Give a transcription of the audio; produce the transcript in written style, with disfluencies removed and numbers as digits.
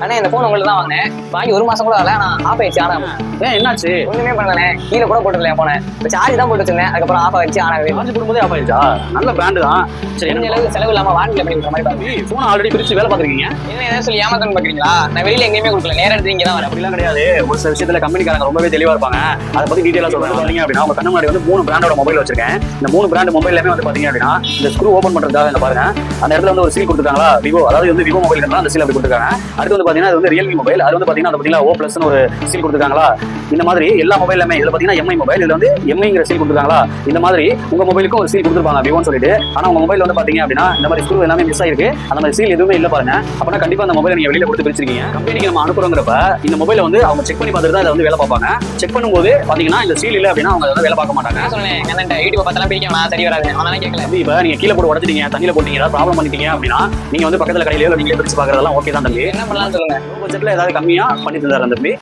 ஆனா இந்த போன் உங்களுக்கு தான் வாங்கினேன். வாங்கி 1 மாசம் கூட ஆகல. நான் ஆஃப் ஆயிடுச்சு. ஆனா ஏன் என்னாச்சு? ஒண்ணுமே பண்ணலண்ணே. கீழே கூட போட்டுருக்கேன் போன. இப்போ சார்ஜ் தான் போட்டு வச்சிருந்தேன். அதுக்கப்புறம் ஆஃப் ஆயிடுச்சு. ஆனாவே சார்ஜ் போடும்போதே ஆஃப் ஆயிடுச்சா? நல்ல பிராண்டு தான். சரி, முடிஞ்ச அளவுக்கு செலவு இல்லாம வாரண்டில பண்ணி கொடுக்குற மாதிரி பாருங்க. போன் ஆல்ரெடி பிரிச்சு வேலை பார்த்துருக்கீங்க. என்ன ஏதாவது சொல்லி ஏமாத்தணும் பாக்குறீங்களா? நான் வெளியில எங்கேயுமே கொடுக்கல. நேரா எடுத்து இங்க தான் வரேன். அப்படிலாம் கிடையாது. ஒரு சில விஷயத்துல கம்பெனிக்காரங்க ரொம்பவே தெளிவா இருப்பாங்க. அதை பத்தி டீடைலா சொல்றீங்க அப்படின்னா உங்க கண்ணு முன்னாடி வந்து 3 பிராண்டோட மொபைல் வச்சிருக்கேன். இந்த 3 பிராண்ட் மொபைலுமே வந்து பாத்தீங்க அப்படின்னா இந்த ஸ்க்ரூ ஓபன் பண்றதுக்காக இந்த பாருங்க அந்த இடத்துல வந்து ஒரு சீல் கொடுத்துருக்காங்களா விவோ, அதாவது வந்து விவோ மொபைல் அந்த சீல் அப்படி கொடுத்துருக்காங்க. அடுத்து வந்து பாத்தீங்கன்னா அது வந்து ரியல்மி மொபைல், அது வந்து பாத்தீங்கன்னா அது பாத்தீங்கன்னா O+ ஒரு சீல் கொடுத்துருக்காங்களா. இந்த மாதிரி எல்லா மொபைலுமே இதுல பாத்தீங்கன்னா எம்ஐ மொபைல், இதுல வந்து எம்ஐங்கிற சீல் கொடுத்துருக்காங்களா. இந்த மாதிரி உங்க மொபைலுக்கும் ஒரு சீல் கொடுத்துருப்பாங்க விவோன்னு சொல்லிட்டு. ஆனா உங்க மொபைல் வந்து பாத்தீங்க அப்படின்னா இந்த மாதிரி ஸ்க்ரூ எல்லாமே மிஸ் ஆயிருக்கு. அந்த மாதிரி சீல் எதுவுமே இல்ல பாருங்க. அப்பனா கண்டிப்பா அந்த மொபைலை நீங்க வெளியில கொடுத்து பிரிச்சிருக்கீங்க. கம்பெனிக்கு நம்ம அனுப்புறோங்கிறப்ப இந்த மொபைலை வந்து அவங்க செக் பண்ணி பார்த்துட்டு தான் இதை வந்து வேலை பார்ப்பாங்க. செக் பண்ணும்போது பாத்தீங்கன்னா இந்த சீல் இல்ல அப்படின்னா அவங்க அதை வேலை பார்க்க மாட்டாங்க. நான் சொன்னேன் என்னன்ட்ட யூடியூப் பார்த்தாலும் பிரிக்கலாம் சரி வராது. அவனால கேட்கல. இப்ப நீங்க கீழே போட்டு உடைச்சிட்டீங்க, தண்ணியில போட்டீங்க, ஏதாவது ப்ராப்ளம் பண்ணிட்டீங்க அப்படின்னா நீங்க வந்து பக்கத்துல கடையிலயோ நீங்க பிரிச்சு பாக்குறதெல்லாம் ஓகே தான் தம்பி. என்ன பண்ணலாம்னு சொல்லுங்க. பட்ஜெட்ல ஏதாவது கம்மியா பண்ணி தந்தாரு தம்பி.